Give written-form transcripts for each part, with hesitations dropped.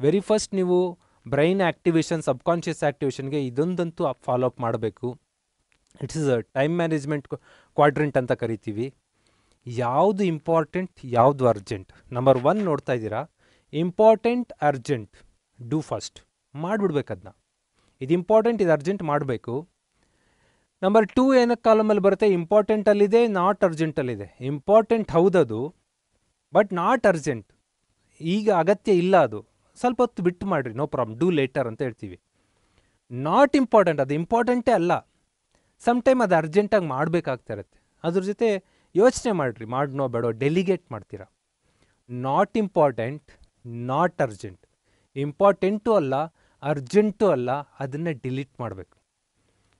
Very first ನೀವು brain activation, subconscious ಆ್ಯಕ್ಟಿವೇಶನ್ಗೆ ಇದೊಂದಂತೂ ಫಾಲೋ ಅಪ್ ಮಾಡಬೇಕು. It's is a time management quadrant ಅಂತ ಕರಿತೀವಿ. ಯಾವುದು ಇಂಪಾರ್ಟೆಂಟ್, ಯಾವುದು ಅರ್ಜೆಂಟ್. ನಂಬರ್ 1 ನೋಡ್ತಾ ಇದ್ದೀರಾ, ಇಂಪಾರ್ಟೆಂಟ್, ಅರ್ಜೆಂಟ್, ಡೂ ಫಸ್ಟ್, ಮಾಡಿಬಿಡ್ಬೇಕು ಅದನ್ನ. ಇದು ಇಂಪಾರ್ಟೆಂಟ್, ಇದು ಅರ್ಜೆಂಟ್ ಮಾಡಬೇಕು. ನಂಬರ್ 2 ಏನಕ್ಕೆ ಕಾಲಮಲ್ಲಿ ಬರುತ್ತೆ, ಇಂಪಾರ್ಟೆಂಟಲ್ಲಿದೆ, ನಾಟ್ ಅರ್ಜೆಂಟಲ್ಲಿದೆ. ಇಂಪಾರ್ಟೆಂಟ್ ಹೌದದು, ಬಟ್ ನಾಟ್ ಅರ್ಜೆಂಟ್, ಈಗ ಅಗತ್ಯ ಇಲ್ಲ, ಅದು ಸ್ವಲ್ಪ ಹೊತ್ತು ಬಿಟ್ಟು ಮಾಡಿರಿ, ನೋ ಪ್ರಾಬ್ಲಮ್, ಡೂ ಲೇಟರ್ ಅಂತ ಹೇಳ್ತೀವಿ. ನಾಟ್ ಇಂಪಾರ್ಟೆಂಟ್, ಅದು ಇಂಪಾರ್ಟೆಂಟೇ ಅಲ್ಲ, ಸಮ್ಟೈಮ್ ಅದು ಅರ್ಜೆಂಟಾಗಿ ಮಾಡಬೇಕಾಗ್ತಾ ಇರುತ್ತೆ. ಅದ್ರ ಜೊತೆ ಯೋಚನೆ ಮಾಡಿರಿ, ಮಾಡೋ ಬೇಡೋ, ಡೆಲಿಗೇಟ್ ಮಾಡ್ತೀರಾ. Not important, not urgent, important ಅಲ್ಲ, ಅರ್ಜೆಂಟು ಅಲ್ಲ, ಅದನ್ನು ಡಿಲೀಟ್ ಮಾಡಬೇಕು.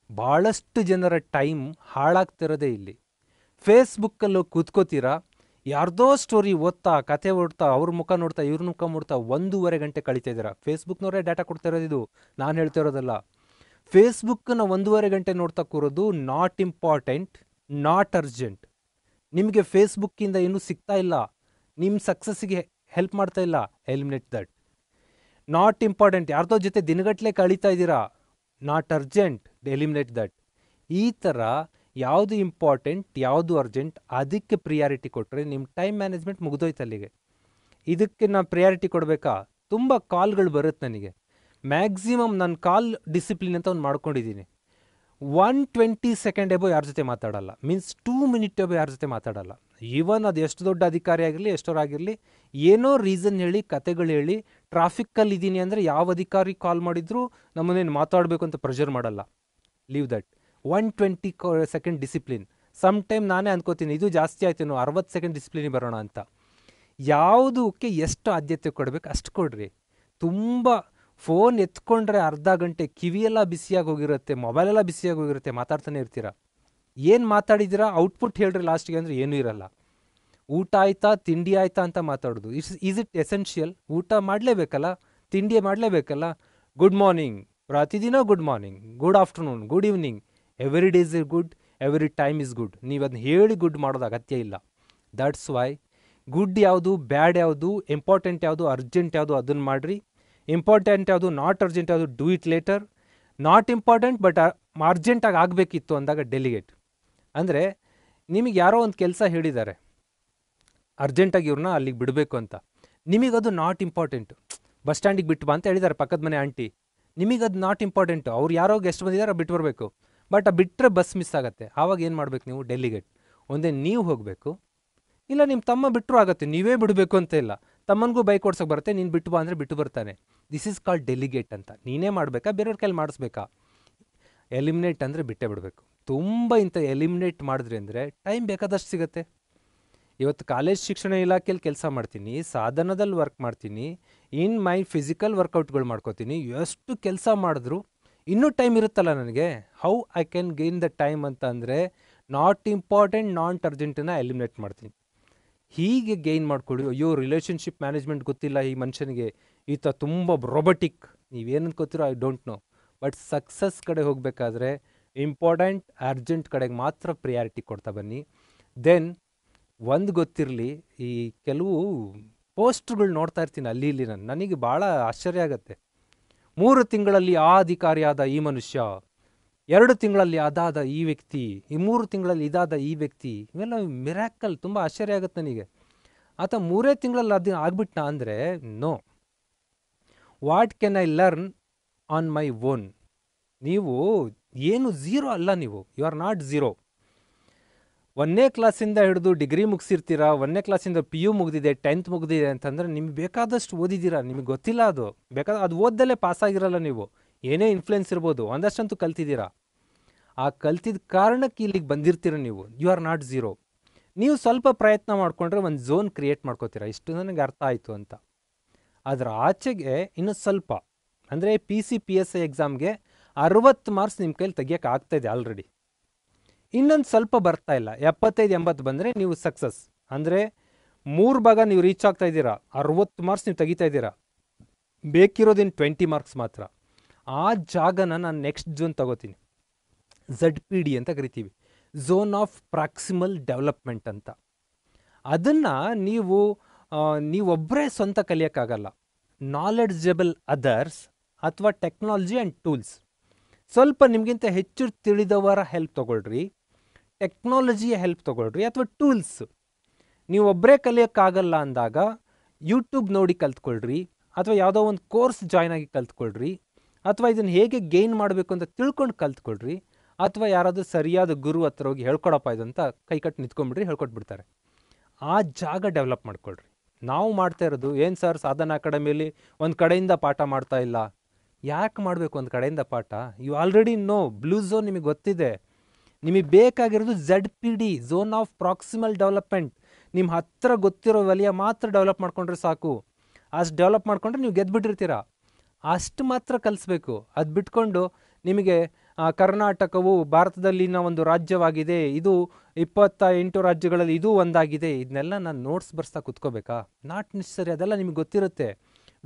ಭಾಳಷ್ಟು ಜನರ ಟೈಮ್ ಹಾಳಾಗ್ತಿರೋದೇ ಇಲ್ಲಿ. ಫೇಸ್ಬುಕ್ಕಲ್ಲೂ ಕೂತ್ಕೋತೀರಾ, ಯಾರ್ದೋ ಸ್ಟೋರಿ ಓದ್ತಾ, ಕತೆ ಓಡ್ತಾ, ಅವ್ರ ಮುಖ ನೋಡ್ತಾ, ಇವ್ರ ಮುಖ ನೋಡ್ತಾ 1.5 ಗಂಟೆ ಕಳೀತಾ ಇದ್ದೀರಾ. ಫೇಸ್ಬುಕ್ನವರೇ ಡಾಟಾ ಕೊಡ್ತಾ ಇರೋದಿದು, ನಾನು ಹೇಳ್ತಾ ಇರೋದಲ್ಲ. ಫೇಸ್ಬುಕ್ಕನ್ನು 1.5 ಗಂಟೆ ನೋಡ್ತಾ ಕೂರೋದು ನಾಟ್ ಇಂಪಾರ್ಟೆಂಟ್, ನಾಟ್ ಅರ್ಜೆಂಟ್. ನಿಮಗೆ ಫೇಸ್ಬುಕ್ಕಿಂದ ಏನೂ ಸಿಗ್ತಾ ಇಲ್ಲ, ನಿಮ್ಮ ಸಕ್ಸಸ್ಸಿಗೆ ಹೆಲ್ಪ್ ಮಾಡ್ತಾ ಇಲ್ಲ, ಎಲಿಮಿನೇಟ್ ದಟ್. ನಾಟ್ ಇಂಪಾರ್ಟೆಂಟ್, ಯಾರ್ದೋ ಜೊತೆ ದಿನಗಟ್ಟಲೆ ಕಳೀತಾ ಇದ್ದೀರಾ, ನಾಟ್ ಅರ್ಜೆಂಟ್, ಎಲಿಮಿನೇಟ್ ದಟ್. ಈ ಥರ ಯಾವುದು ಇಂಪಾರ್ಟೆಂಟ್, ಯಾವುದು ಅರ್ಜೆಂಟ್, ಅದಕ್ಕೆ ಪ್ರಿಯಾರಿಟಿ ಕೊಟ್ಟರೆ ನಿಮ್ಮ ಟೈಮ್ ಮ್ಯಾನೇಜ್ಮೆಂಟ್ ಮುಗಿದೋಯ್ತು ಅಲ್ಲಿಗೆ. ಇದಕ್ಕೆ ನಾನು ಪ್ರಿಯಾರಿಟಿ ಕೊಡಬೇಕಾ? ತುಂಬ ಕಾಲ್ಗಳು ಬರುತ್ತೆ ನನಗೆ. ಮ್ಯಾಕ್ಸಿಮಮ್ ನಾನು ಕಾಲ್ ಡಿಸಿಪ್ಲಿನ್ ಅಂತ ಒಂದು ಮಾಡ್ಕೊಂಡಿದ್ದೀನಿ. 120 ಸೆಕೆಂಡ್ ಎಬೋ ಯಾರ ಜೊತೆ ಮಾತಾಡಲ್ಲ, ಮೀನ್ಸ್ 2 ಮಿನಿಟ್ ಎಬೋ ಯಾರ ಜೊತೆ ಮಾತಾಡಲ್ಲ. ಈವನ್ ಅದು ಎಷ್ಟು ದೊಡ್ಡ ಅಧಿಕಾರಿ ಆಗಿರಲಿ, ಎಷ್ಟೋರಾಗಿರಲಿ, ಏನೋ ರೀಸನ್ ಹೇಳಿ, ಕತೆಗಳು ಹೇಳಿ, ಟ್ರಾಫಿಕ್ಕಲ್ಲಿ ಇದ್ದೀನಿ ಅಂದರೆ ಯಾವ ಅಧಿಕಾರಿ ಕಾಲ್ ಮಾಡಿದ್ರು ನಮ್ಮನ್ನೇನು ಮಾತಾಡಬೇಕು ಅಂತ ಪ್ರೆಷರ್ ಮಾಡಲ್ಲ. Leave that. 120 second discipline. Some time ನಾನೇ ಅನ್ಕೋತೀನಿ ಇದು ಜಾಸ್ತಿ ಆಯ್ತೇನೋ, 60 ಸೆಕೆಂಡ್ ಡಿಸಿಪ್ಲಿನಿಗೆ ಬರೋಣ ಅಂತ. ಯಾವುದಕ್ಕೆ ಎಷ್ಟು ಆದ್ಯತೆ ಕೊಡಬೇಕು ಅಷ್ಟು ಕೊಡ್ರಿ. ತುಂಬ ಫೋನ್ ಎತ್ಕೊಂಡ್ರೆ ಅರ್ಧ ಗಂಟೆ ಕಿವಿಯೆಲ್ಲ ಬಿಸಿಯಾಗಿ ಹೋಗಿರುತ್ತೆ, ಮೊಬೈಲೆಲ್ಲ ಬಿಸಿಯಾಗಿ ಹೋಗಿರುತ್ತೆ, ಮಾತಾಡ್ತಾನೆ ಇರ್ತೀರ. ಏನು ಮಾತಾಡಿದ್ದೀರಾ ಔಟ್ಪುಟ್ ಹೇಳ್ರಿ ಲಾಸ್ಟ್ಗೆ ಅಂದರೆ ಏನೂ ಇರಲ್ಲ. ಊಟ ಆಯ್ತಾ, ತಿಂಡಿ ಆಯ್ತಾ ಅಂತ ಮಾತಾಡೋದು. Is it essential? ಊಟ ಮಾಡಲೇಬೇಕಲ್ಲ, ತಿಂಡಿ ಮಾಡಲೇಬೇಕಲ್ಲ. ಗುಡ್ ಮಾರ್ನಿಂಗ್, ಪ್ರತಿದಿನ good morning, good afternoon, good evening, every day is good, every time is good. ನೀವು ಅದನ್ನ ಹೇಳಿ ಗುಡ್ ಮಾಡೋದು ಅಗತ್ಯ ಇಲ್ಲ. ದಟ್ಸ್ ವೈ ಗುಡ್ ಯಾವುದು, ಬ್ಯಾಡ್ ಯಾವುದು, ಇಂಪಾರ್ಟೆಂಟ್ ಯಾವುದು, ಅರ್ಜೆಂಟ್ ಯಾವುದು, ಅದನ್ನು ಮಾಡಿರಿ. ಇಂಪಾರ್ಟೆಂಟ್ ಯಾವುದು, ನಾಟ್ ಅರ್ಜೆಂಟ್ ಯಾವುದು, do it later. Not important but ಅರ್ಜೆಂಟಾಗಿ ಆಗಬೇಕಿತ್ತು ಅಂದಾಗ ಡೆಲಿಗೇಟ್. ಅಂದರೆ ನಿಮಗೆ ಯಾರೋ ಒಂದು ಕೆಲಸ ಹೇಳಿದ್ದಾರೆ, ಅರ್ಜೆಂಟಾಗಿ ಇವ್ರನ್ನ ಅಲ್ಲಿಗೆ ಬಿಡಬೇಕು ಅಂತ. ನಿಮಗದು ನಾಟ್ ಇಂಪಾರ್ಟೆಂಟು. ಬಸ್ ಸ್ಟ್ಯಾಂಡಿಗೆ ಬಿಟ್ಟು ಬಾ ಅಂತ ಹೇಳಿದ್ದಾರೆ ಪಕ್ಕದ ಮನೆ ಆಂಟಿ, ನಿಮಗದು ನಾಟ್ ಇಂಪಾರ್ಟೆಂಟು. ಅವ್ರು ಯಾರೋ ಗೆಸ್ಟ್ ಬಂದಿದ್ದಾರೆ, ಬಿಟ್ಟು ಬರಬೇಕು. ಬಟ್ ಬಿಟ್ಟರೆ ಬಸ್ ಮಿಸ್ ಆಗುತ್ತೆ. ಆವಾಗ ಏನು ಮಾಡಬೇಕು ನೀವು? ಡೆಲಿಗೇಟ್. ಒಂದೇ ನೀವು ಹೋಗಬೇಕು, ಇಲ್ಲ ನಿಮ್ಮ ತಮ್ಮ ಬಿಟ್ಟರು ಆಗುತ್ತೆ, ನೀವೇ ಬಿಡಬೇಕು ಅಂತ ಇಲ್ಲ. ತಮ್ಮನಿಗೂ ಬೈಕ್ ಓಡ್ಸೋಕೆ ಬರುತ್ತೆ, ನೀನು ಬಿಟ್ಟು ಬಾ ಅಂದರೆ ಬಿಟ್ಟು ಬರ್ತಾನೆ. ದಿಸ್ ಈಸ್ ಕಾಲ್ಡ್ ಡೆಲಿಗೇಟ್ ಅಂತ. ನೀನೇ ಮಾಡಬೇಕಾ, ಬೇರೆಯವ್ರ ಕೈಲಿ ಮಾಡಿಸ್ಬೇಕಾ? ಎಲಿಮಿನೇಟ್ ಅಂದರೆ ಬಿಟ್ಟೇ ಬಿಡಬೇಕು. ತುಂಬ ಇಂಥ ಎಲಿಮಿನೇಟ್ ಮಾಡಿದ್ರಿ ಅಂದರೆ ಟೈಮ್ ಬೇಕಾದಷ್ಟು ಸಿಗುತ್ತೆ. ಇವತ್ತು ಕಾಲೇಜ್ ಶಿಕ್ಷಣ ಇಲಾಖೆಯಲ್ಲಿ ಕೆಲಸ ಮಾಡ್ತೀನಿ, ಸಾಧನದಲ್ಲಿ ವರ್ಕ್ ಮಾಡ್ತೀನಿ, ಇನ್ ಮೈ ಫಿಸಿಕಲ್ ವರ್ಕೌಟ್ಗಳು ಮಾಡ್ಕೋತೀನಿ. ಎಷ್ಟು ಕೆಲಸ ಮಾಡಿದ್ರು ಇನ್ನೂ ಟೈಮ್ ಇರುತ್ತಲ್ಲ ನನಗೆ. How I can gain the time ಅಂತ ಅಂದರೆ ನಾಟ್ ಇಂಪಾರ್ಟೆಂಟ್, ನಾಟ್ ಅರ್ಜೆಂಟನ್ನ ಎಲಿಮಿನೇಟ್ ಮಾಡ್ತೀನಿ. ಹೀಗೆ ಗೇನ್ ಮಾಡ್ಕೊಳ್ಳಿ. ಅಯ್ಯೋ ರಿಲೇಷನ್ಶಿಪ್ ಮ್ಯಾನೇಜ್ಮೆಂಟ್ ಗೊತ್ತಿಲ್ಲ ಈ ಮನುಷ್ಯನಿಗೆ, ಈತ ತುಂಬ ರೊಬೊಟಿಕ್, ನೀವೇನು ಅನ್ಕೋತೀರೋ I don't know. But success ಕಡೆ ಹೋಗಬೇಕಾದ್ರೆ ಇಂಪಾರ್ಟೆಂಟ್, ಅರ್ಜೆಂಟ್ ಕಡೆಗೆ ಮಾತ್ರ ಪ್ರಿಯಾರಿಟಿ ಕೊಡ್ತಾ ಬನ್ನಿ. ದೆನ್ ಒಂದು ಗೊತ್ತಿರಲಿ, ಈ ಕೆಲವು ಪೋಸ್ಟ್ಗಳು ನೋಡ್ತಾ ಇರ್ತೀನಿ ಅಲ್ಲಿ ಇಲ್ಲಿ, ನನಗೆ ಭಾಳ ಆಶ್ಚರ್ಯ ಆಗುತ್ತೆ. 3 ತಿಂಗಳಲ್ಲಿ ಆ ಅಧಿಕಾರಿಯಾದ ಈ ಮನುಷ್ಯ, 2 ತಿಂಗಳಲ್ಲಿ ಅದಾದ ಈ ವ್ಯಕ್ತಿ, ಈ 3 ತಿಂಗಳಲ್ಲಿ ಇದಾದ ಈ ವ್ಯಕ್ತಿ, ಇವೆಲ್ಲ ಮಿರಾಕಲ್. ತುಂಬ ಆಶ್ಚರ್ಯ ಆಗುತ್ತೆ ನನಗೆ. ಆತ 3 ತಿಂಗಳಲ್ಲಿ ಅದು ಆಗ್ಬಿಟ್ನಾ ಅಂದರೆ no. What can I learn on my own? ನೀವು ಏನು ಝೀರೋ ಅಲ್ಲ, ನೀವು ಯು ಆರ್ ನಾಟ್ ಝೀರೋ. 1ನೇ ಕ್ಲಾಸಿಂದ ಹಿಡಿದು ಡಿಗ್ರಿ ಮುಗಿಸಿರ್ತೀರಾ, 1ನೇ ಕ್ಲಾಸಿಂದ PU ಮುಗಿದಿದೆ, 10th ಮುಗಿದಿದೆ ಅಂತಂದರೆ ನಿಮ್ಗೆ ಬೇಕಾದಷ್ಟು ಓದಿದ್ದೀರಾ, ನಿಮಗೆ ಗೊತ್ತಿಲ್ಲ ಅದು. ಅದು ಓದ್ದಲ್ಲೇ ಪಾಸಾಗಿರಲ್ಲ ನೀವು. ಏನೇ ಇನ್ಫ್ಲುಯೆನ್ಸ್ ಇರ್ಬೋದು, ಒಂದಷ್ಟಂತೂ ಕಲ್ತಿದ್ದೀರಾ. ಆ ಕಲ್ತಿದ್ದ ಕಾರಣಕ್ಕೆ ಇಲ್ಲಿಗೆ ಬಂದಿರ್ತೀರ ನೀವು. You are not zero. ನೀವು ಸ್ವಲ್ಪ ಪ್ರಯತ್ನ ಮಾಡಿಕೊಂಡ್ರೆ ಒಂದು ಝೋನ್ ಕ್ರಿಯೇಟ್ ಮಾಡ್ಕೋತೀರಾ, ಇಷ್ಟು ನನಗೆ ಅರ್ಥ ಆಯಿತು ಅಂತ. ಅದರ ಆಚೆಗೆ ಇನ್ನೂ ಸ್ವಲ್ಪ ಅಂದರೆ PCPSI ಎಕ್ಸಾಮ್ಗೆ 60 ಮಾರ್ಕ್ಸ್ ನಿಮ್ಮ ಕೈಲಿ ತೆಗಿಯೋಕೆ ಆಗ್ತಾಯಿದೆ ಆಲ್ರೆಡಿ. ಇನ್ನೊಂದು ಸ್ವಲ್ಪ ಬರ್ತಾ ಇಲ್ಲ, 75-80 ಬಂದರೆ ನೀವು ಸಕ್ಸಸ್. ಅಂದರೆ 3 ಭಾಗ ನೀವು ರೀಚ್ ಆಗ್ತಾ ಇದ್ದೀರಾ, 60 ಮಾರ್ಕ್ಸ್ ನೀವು ತೆಗಿತಾ ಇದ್ದೀರಾ. ಬೇಕಿರೋದಿನ್ನು 20 ಮಾರ್ಕ್ಸ್ ಮಾತ್ರ. ಆ ಜಾಗನ ನಾನು ನೆಕ್ಸ್ಟ್ ಝೋನ್ ತಗೋತೀನಿ. ZPD ಅಂತ ಕರಿತೀವಿ, ಝೋನ್ ಆಫ್ ಪ್ರಾಕ್ಸಿಮಲ್ ಡೆವಲಪ್ಮೆಂಟ್ ಅಂತ. ಅದನ್ನು ನೀವೊಬ್ಬರೇ ಸ್ವಂತ ಕಲಿಯೋಕ್ಕಾಗಲ್ಲ. ನಾಲೆಡ್ಜಬಲ್ ಅದರ್ಸ್ ಅಥವಾ ಟೆಕ್ನಾಲಜಿ ಆ್ಯಂಡ್ ಟೂಲ್ಸ್. ಸ್ವಲ್ಪ ನಿಮಗಿಂತ ಹೆಚ್ಚು ತಿಳಿದವರ ಹೆಲ್ಪ್ ತೊಗೊಳ್ರಿ, ಟೆಕ್ನಾಲಜಿಯ ಹೆಲ್ಪ್ ತೊಗೊಳ್ರಿ ಅಥವಾ ಟೂಲ್ಸ್. ನೀವು ಒಬ್ಬರೇ ಕಲಿಯೋಕ್ಕಾಗಲ್ಲ ಅಂದಾಗ ಯೂಟ್ಯೂಬ್ ನೋಡಿ ಕಲ್ತ್ಕೊಳ್ರಿ, ಅಥವಾ ಯಾವುದೋ ಒಂದು ಕೋರ್ಸ್ ಜಾಯ್ನ್ ಆಗಿ ಕಲ್ತ್ಕೊಳ್ರಿ, ಅಥವಾ ಇದನ್ನು ಹೇಗೆ ಗೇನ್ ಮಾಡಬೇಕು ಅಂತ ತಿಳ್ಕೊಂಡು ಕಲ್ತ್ಕೊಳ್ರಿ, ಅಥವಾ ಯಾರಾದರೂ ಸರಿಯಾದ ಗುರು ಹತ್ರ ಹೋಗಿ ಹೇಳ್ಕೊಡಪ್ಪ ಇದಂತ ಕೈಕಟ್ಟು ನಿಂತ್ಕೊಂಡ್ಬಿಡ್ರಿ, ಹೇಳ್ಕೊಟ್ಬಿಡ್ತಾರೆ. ಆ ಜಾಗ ಡೆವಲಪ್ ಮಾಡ್ಕೊಳ್ರಿ. ನಾವು ಮಾಡ್ತಾ ಇರೋದು ಏನು ಸರ್, ಸಾಧನಾ ಅಕಾಡೆಮಿಯಲ್ಲಿ ಒಂದು ಕಡೆಯಿಂದ ಪಾಠ ಮಾಡ್ತಾ ಇಲ್ಲ. ಯಾಕೆ ಮಾಡಬೇಕು ಒಂದು ಕಡೆಯಿಂದ ಪಾಠ? You already know blue zone, ನಿಮಗೆ ಗೊತ್ತಿದೆ. ನಿಮಗೆ ಬೇಕಾಗಿರೋದು ZPD, zone of proximal development. ನಿಮ್ಮ ಹತ್ತಿರ ಗೊತ್ತಿರೋ ವಲಯ ಮಾತ್ರ ಡೆವಲಪ್ ಮಾಡ್ಕೊಂಡ್ರೆ ಸಾಕು. ಅಷ್ಟು ಡೆವಲಪ್ ಮಾಡ್ಕೊಂಡ್ರೆ ನೀವು ಗೆದ್ದುಬಿಟ್ಟಿರ್ತೀರ. ಅಷ್ಟು ಮಾತ್ರ ಕಲಿಸ್ಬೇಕು. ಅದು ಬಿಟ್ಕೊಂಡು ನಿಮಗೆ ಕರ್ನಾಟಕವು ಭಾರತದಲ್ಲಿನ ಒಂದು ರಾಜ್ಯವಾಗಿದೆ, ಇದು 28 ರಾಜ್ಯಗಳಲ್ಲಿ ಇದು ಒಂದಾಗಿದೆ, ಇದನ್ನೆಲ್ಲ ನಾನು ನೋಟ್ಸ್ ಬರ್ಸ್ತಾ ಕೂತ್ಕೋಬೇಕಾ? Not necessary. ಅದೆಲ್ಲ ನಿಮಗೆ ಗೊತ್ತಿರುತ್ತೆ.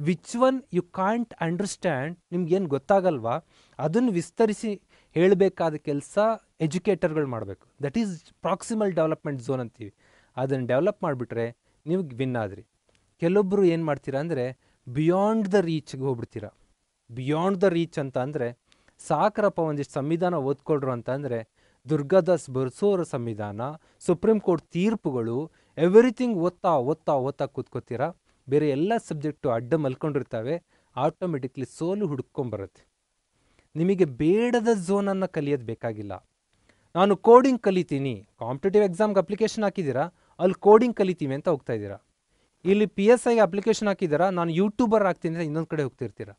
Which one you can't understand, ನಿಮ್ಗೇನು ಗೊತ್ತಾಗಲ್ವಾ ಅದನ್ನು ವಿಸ್ತರಿಸಿ ಹೇಳಬೇಕಾದ ಕೆಲಸ ಎಜುಕೇಟರ್ಗಳು ಮಾಡಬೇಕು. That is proximal development zone ಅಂತೀವಿ. ಅದನ್ನು ಡೆವಲಪ್ ಮಾಡಿಬಿಟ್ರೆ ನೀವು ವಿನ್ ಆದ್ರಿ. ಕೆಲವೊಬ್ಬರು ಏನು ಮಾಡ್ತೀರಾ ಅಂದರೆ ಬಿಯಾಂಡ್ ದ ರೀಚ್ಗೆ ಹೋಗ್ಬಿಡ್ತೀರಾ. ಬಿಯಾಂಡ್ ದ ರೀಚ್ ಅಂತ ಅಂದರೆ ಸಾಕ್ರಪ್ಪ ಒಂದಿಷ್ಟು ಸಂವಿಧಾನ ಓದ್ಕೊಳ್ರು ಅಂತ ಅಂದರೆ ದುರ್ಗಾದಾಸ್ ಬರ್ಸೋರ ಸಂವಿಧಾನ, ಸುಪ್ರೀಂ ಕೋರ್ಟ್ ತೀರ್ಪುಗಳು, ಎವ್ರಿಥಿಂಗ್ ಓದ್ತಾ ಓದ್ತಾ ಓದ್ತಾ ಕೂತ್ಕೋತೀರಾ. ಬೇರೆ ಎಲ್ಲ ಸಬ್ಜೆಕ್ಟು ಅಡ್ಡ ಮಲ್ಕೊಂಡಿರ್ತವೆ. ಆಟೋಮೆಟಿಕ್ಲಿ ಸೋಲು ಹುಡ್ಕೊಂಬರುತ್ತೆ. ನಿಮಗೆ ಬೇಡದ ಝೋನನ್ನು ಕಲಿಯೋದು ಬೇಕಾಗಿಲ್ಲ. ನಾನು ಕೋಡಿಂಗ್ ಕಲಿತೀನಿ, ಕಾಂಪಿಟೇಟಿವ್ ಎಕ್ಸಾಮ್ಗೆ ಅಪ್ಲಿಕೇಶನ್ ಹಾಕಿದ್ದೀರಾ, ಅಲ್ಲಿ ಕೋಡಿಂಗ್ ಕಲಿತೀವಿ ಅಂತ ಹೋಗ್ತಾ ಇದ್ದೀರಾ. ಇಲ್ಲಿ PSIಗೆ ಅಪ್ಲಿಕೇಶನ್ ಹಾಕಿದ್ದೀರಾ, ನಾನು ಯೂಟ್ಯೂಬರ್ ಆಗ್ತೀನಿ ಅಂತ ಇನ್ನೊಂದು ಕಡೆ ಹೋಗ್ತಿರ್ತೀರ.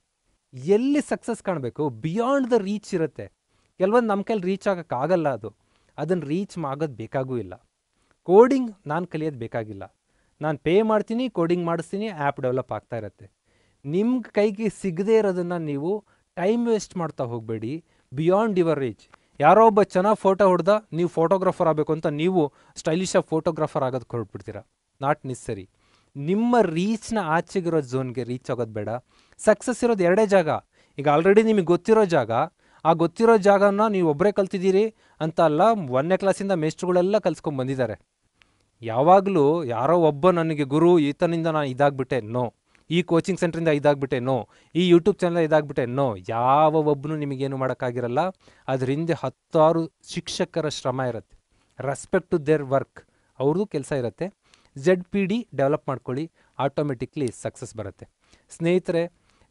ಎಲ್ಲಿ ಸಕ್ಸಸ್ ಕಾಣಬೇಕು? ಬಿಯಾಂಡ್ ದ ರೀಚ್ ಇರುತ್ತೆ. ಕೆಲವೊಂದು ನಮ್ಮ ಕೈಲಿ ರೀಚ್ ಆಗೋಕ್ಕಾಗಲ್ಲ. ಅದನ್ನು ರೀಚ್ ಆಗೋದು ಬೇಕಾಗೂ ಇಲ್ಲ. ಕೋಡಿಂಗ್ ನಾನು ಕಲಿಯೋದು ಬೇಕಾಗಿಲ್ಲ. ನಾನು ಪೇ ಮಾಡ್ತೀನಿ, ಕೋಡಿಂಗ್ ಮಾಡಿಸ್ತೀನಿ, ಆ್ಯಪ್ ಡೆವಲಪ್ ಆಗ್ತಾ ಇರುತ್ತೆ. ನಿಮ್ಮ ಕೈಗೆ ಸಿಗದೇ ಇರೋದನ್ನು ನೀವು ಟೈಮ್ ವೇಸ್ಟ್ ಮಾಡ್ತಾ ಹೋಗಬೇಡಿ. Beyond your reach. ಯಾರೋ ಒಬ್ಬ ಚೆನ್ನಾಗಿ ಫೋಟೋ ಹೊಡೆದ, ನೀವು ಫೋಟೋಗ್ರಾಫರ್ ಆಗಬೇಕು ಅಂತ ನೀವು ಸ್ಟೈಲಿಶಾಗಿ ಫೋಟೋಗ್ರಾಫರ್ ಆಗೋದಕ್ಕೆ ಹೊರಟ್ಬಿಡ್ತೀರಾ. Not necessary. ನಿಮ್ಮ ರೀಚ್ನ ಆಚೆಗಿರೋ ಝೋನ್ಗೆ ರೀಚ್ ಆಗೋದು ಬೇಡ. ಸಕ್ಸಸ್ ಇರೋದು ಎರಡೇ ಜಾಗ. ಈಗ ಆಲ್ರೆಡಿ ನಿಮಗೆ ಗೊತ್ತಿರೋ ಜಾಗ, ಆ ಗೊತ್ತಿರೋ ಜಾಗನ ನೀವು ಒಬ್ಬರೇ ಕಲ್ತಿದ್ದೀರಿ ಅಂತ ಅಲ್ಲ, 1ನೇ ಕ್ಲಾಸಿಂದ ಮೇಸ್ಟ್ರುಗಳೆಲ್ಲ ಕಲ್ಸ್ಕೊಂಡು ಬಂದಿದ್ದಾರೆ. ಯಾವಾಗಲೂ ಯಾರೋ ಒಬ್ಬ ನನಗೆ ಗುರು ಈತನಿಂದ ನಾನು ಇದಾಗ್ಬಿಟ್ಟೆ, ನೋ. ಈ ಕೋಚಿಂಗ್ ಸೆಂಟ್ರಿಂದ ಇದಾಗ್ಬಿಟ್ಟೆ, ನೋ. ಈ ಯೂಟ್ಯೂಬ್ ಚಾನಲ್ ಇದಾಗ್ಬಿಟ್ಟೆ, ನೋ. ಯಾವ ಒಬ್ಬನು ನಿಮಗೇನು ಮಾಡೋಕ್ಕಾಗಿರಲ್ಲ. ಅದ್ರ ಹಿಂದೆ 10 ಶಿಕ್ಷಕರ ಶ್ರಮ ಇರುತ್ತೆ. ರೆಸ್ಪೆಕ್ಟ್ ಟು ದೇರ್ ವರ್ಕ್, ಅವ್ರದ್ದು ಕೆಲಸ ಇರುತ್ತೆ. ZPD ಡೆವಲಪ್ ಮಾಡ್ಕೊಳ್ಳಿ, ಆಟೋಮೆಟಿಕ್ಲಿ ಸಕ್ಸಸ್ ಬರುತ್ತೆ. ಸ್ನೇಹಿತರೆ,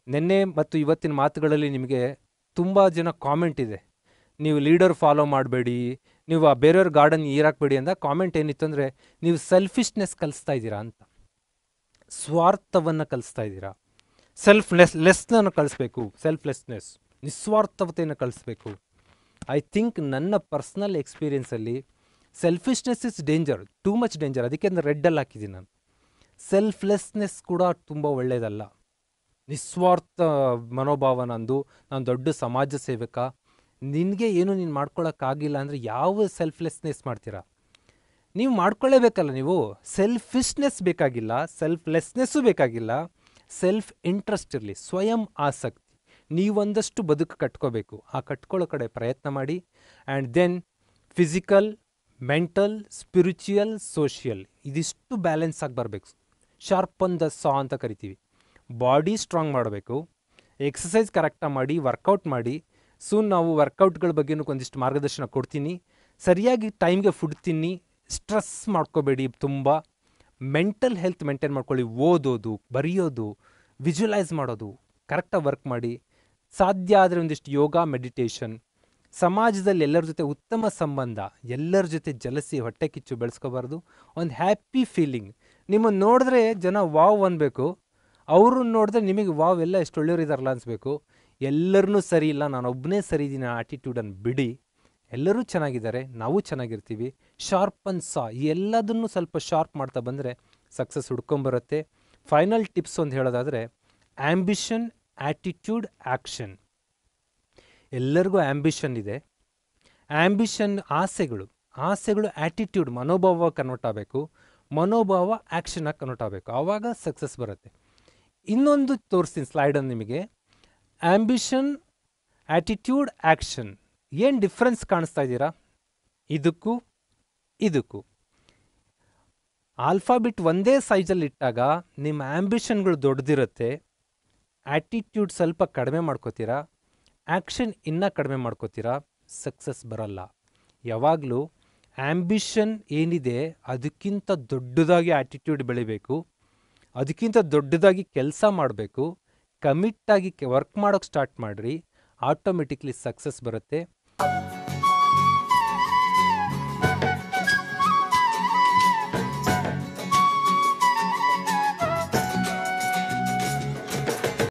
ನಿನ್ನೆ ಮತ್ತು ಇವತ್ತಿನ ಮಾತುಗಳಲ್ಲಿ ನಿಮಗೆ ತುಂಬ ಜನ ಕಾಮೆಂಟ್ ಇದೆ, ನೀವು ಲೀಡರ್ ಫಾಲೋ ಮಾಡಬೇಡಿ, ನೀವು ಆ ಬೇರೆಯವ್ರ ಗಾರ್ಡನ್ ಈರಾಕ್ಬೇಡಿ ಅಂತ. ಕಾಮೆಂಟ್ ಏನಿತ್ತು ಅಂದರೆ ನೀವು ಸೆಲ್ಫಿಶ್ನೆಸ್ ಕಲಿಸ್ತಾ ಇದ್ದೀರಾ ಅಂತ, ಸ್ವಾರ್ಥವನ್ನು ಕಲಿಸ್ತಾ ಇದ್ದೀರಾ. ಲೆಸ್ನನ್ನು ಕಲಿಸ್ಬೇಕು, ಸೆಲ್ಫ್ಲೆಸ್ನೆಸ್, ನಿಸ್ವಾರ್ಥತೆಯನ್ನು ಕಲಿಸ್ಬೇಕು. ಐ ಥಿಂಕ್ ನನ್ನ ಪರ್ಸ್ನಲ್ ಎಕ್ಸ್ಪೀರಿಯೆನ್ಸಲ್ಲಿ selfishness is danger, too much danger. ಅದಕ್ಕೆ ಅಂದರೆ ರೆಡ್ಡಲ್ಲಿ ಹಾಕಿದ್ದೀನಿ ನಾನು. ಸೆಲ್ಫ್ಲೆಸ್ನೆಸ್ ಕೂಡ ತುಂಬ ಒಳ್ಳೆಯದಲ್ಲ. ನಿಸ್ವಾರ್ಥ ಮನೋಭಾವ ನಂದು, ನಾನು ದೊಡ್ಡ ಸಮಾಜ ಸೇವಕ, ನಿನಗೆ ಏನು ನೀನು ಮಾಡ್ಕೊಳ್ಳೋಕ್ಕಾಗಿಲ್ಲ ಅಂದರೆ ಯಾವ ಸೆಲ್ಫ್ಲೆಸ್ನೆಸ್ ಮಾಡ್ತೀರಾ? ನೀವು ಮಾಡ್ಕೊಳ್ಳೇಬೇಕಲ್ಲ. ನೀವು ಸೆಲ್ಫಿಶ್ನೆಸ್ ಬೇಕಾಗಿಲ್ಲ, ಸೆಲ್ಫ್ಲೆಸ್ನೆಸ್ಸು ಬೇಕಾಗಿಲ್ಲ. ಸೆಲ್ಫ್ ಇಂಟ್ರೆಸ್ಟ್ ಇರಲಿ, ಸ್ವಯಂ ಆಸಕ್ತಿ. ನೀವೊಂದಷ್ಟು ಬದುಕು ಕಟ್ಕೋಬೇಕು. ಆ ಕಟ್ಕೊಳ್ಳೋ ಕಡೆ ಪ್ರಯತ್ನ ಮಾಡಿ. And then physical, mental, spiritual, social, ಇದಿಷ್ಟು ಬ್ಯಾಲೆನ್ಸ್ ಆಗಿ ಬರಬೇಕು. ಶಾರ್ಪನ್ ದ ಸಾ ಅಂತ ಕರಿತೀವಿ. ಬಾಡಿ ಸ್ಟ್ರಾಂಗ್ ಮಾಡಬೇಕು, ಎಕ್ಸಸೈಸ್ ಕರೆಕ್ಟಾಗಿ ಮಾಡಿ, ವರ್ಕೌಟ್ ಮಾಡಿ. ಸೂನ್ ನಾವು ವರ್ಕೌಟ್ಗಳ ಬಗ್ಗೆನೂ ಒಂದಿಷ್ಟು ಮಾರ್ಗದರ್ಶನ ಕೊಡ್ತೀನಿ. ಸರಿಯಾಗಿ ಟೈಮ್ಗೆ ಫುಡ್ ತಿನ್ನಿ, ಸ್ಟ್ರೆಸ್ ಮಾಡ್ಕೋಬೇಡಿ ತುಂಬ. ಮೆಂಟಲ್ ಹೆಲ್ತ್ ಮೇಂಟೈನ್ ಮಾಡ್ಕೊಳ್ಳಿ. ಓದೋದು, ಬರೆಯೋದು, ವಿಜುವಲೈಸ್ ಮಾಡೋದು, ಕರೆಕ್ಟಾಗಿ ವರ್ಕ್ ಮಾಡಿ. ಸಾಧ್ಯ ಆದರೆ ಒಂದಿಷ್ಟು ಯೋಗ, ಮೆಡಿಟೇಷನ್. ಸಮಾಜದಲ್ಲಿ ಎಲ್ಲರ ಜೊತೆ ಉತ್ತಮ ಸಂಬಂಧ, ಎಲ್ಲರ ಜೊತೆ ಜಲಸಿ, ಹೊಟ್ಟೆ ಕಿಚ್ಚು ಬೆಳೆಸ್ಕೋಬಾರ್ದು. ಒಂದು ಹ್ಯಾಪಿ ಫೀಲಿಂಗ್. ನಿಮ್ಮನ್ನು ನೋಡಿದ್ರೆ ಜನ ವಾವ್ ಅನ್ಬೇಕು, ಅವ್ರನ್ನ ನೋಡಿದ್ರೆ ನಿಮಗೆ ವಾವ್ ಎಲ್ಲ ಎಷ್ಟು ಒಳ್ಳೆಯವರಿದಾರಲ್ಲ ಅನಿಸ್ಬೇಕು. ಎಲ್ಲರನ್ನೂ ಸರಿ ಇಲ್ಲ, ನಾನೊಬ್ಬನೇ ಸರಿ ಇದ್ದೀನಿ ಆಟಿಟ್ಯೂಡನ್ನು ಬಿಡಿ. ಎಲ್ಲರೂ ಚೆನ್ನಾಗಿದ್ದಾರೆ, ನಾವು ಚೆನ್ನಾಗಿರ್ತೀವಿ. ಶಾರ್ಪನ್ ಸಾ, ಈ ಎಲ್ಲದನ್ನು ಸ್ವಲ್ಪ ಶಾರ್ಪ್ ಮಾಡ್ತಾ ಬಂದರೆ ಸಕ್ಸಸ್ ಹುಡ್ಕೊಂಬರುತ್ತೆ. ಫೈನಲ್ ಟಿಪ್ಸ್ ಒಂದು ಹೇಳೋದಾದರೆ, ಆ್ಯಂಬಿಷನ್, ಆ್ಯಟಿಟ್ಯೂಡ್, ಆ್ಯಕ್ಷನ್. ಎಲ್ಲರಿಗೂ ಆ್ಯಂಬಿಷನ್ ಇದೆ. ಆ್ಯಂಬಿಷನ್ ಆಸೆಗಳು ಆ್ಯಟಿಟ್ಯೂಡ್, ಮನೋಭಾವ ಕನ್ವರ್ಟ್ ಆಗಬೇಕು. ಮನೋಭಾವ ಆ್ಯಕ್ಷನಾಗಿ ಕನ್ವರ್ಟ್ ಆಗಬೇಕು. ಆವಾಗ ಸಕ್ಸಸ್ ಬರುತ್ತೆ. ಇನ್ನೊಂದು ತೋರಿಸ್ತೀನಿ ಸ್ಲೈಡನ್ನು ನಿಮಗೆ. ಆ್ಯಂಬಿಷನ್, ಆ್ಯಟಿಟ್ಯೂಡ್, ಆ್ಯಕ್ಷನ್, ಏನು ಡಿಫ್ರೆನ್ಸ್ ಕಾಣಿಸ್ತಾ ಇದ್ದೀರಾ? ಇದಕ್ಕೂ ಇದಕ್ಕೂ ಆಲ್ಫಾಬಿಟ್ ಒಂದೇ ಸೈಜಲ್ಲಿ ಇಟ್ಟಾಗ ನಿಮ್ಮ ಆ್ಯಂಬಿಷನ್ಗಳು ದೊಡ್ಡದಿರುತ್ತೆ, ಆ್ಯಟಿಟ್ಯೂಡ್ ಸ್ವಲ್ಪ ಕಡಿಮೆ ಮಾಡ್ಕೋತೀರಾ, ಆ್ಯಕ್ಷನ್ ಇನ್ನೂ ಕಡಿಮೆ ಮಾಡ್ಕೋತೀರಾ, ಸಕ್ಸಸ್ ಬರಲ್ಲ. ಯಾವಾಗಲೂ ಆ್ಯಂಬಿಷನ್ ಏನಿದೆ ಅದಕ್ಕಿಂತ ದೊಡ್ಡದಾಗಿ ಆ್ಯಟಿಟ್ಯೂಡ್ ಬೆಳಿಬೇಕು, ಅದಕ್ಕಿಂತ ದೊಡ್ಡದಾಗಿ ಕೆಲಸ ಮಾಡಬೇಕು, ಕಮಿಟ್ಟಾಗಿ ವರ್ಕ್ ಮಾಡೋಕ್ಕೆ ಸ್ಟಾರ್ಟ್ ಮಾಡಿರಿ, ಆಟೋಮೆಟಿಕ್ಲಿ ಸಕ್ಸಸ್ ಬರುತ್ತೆ.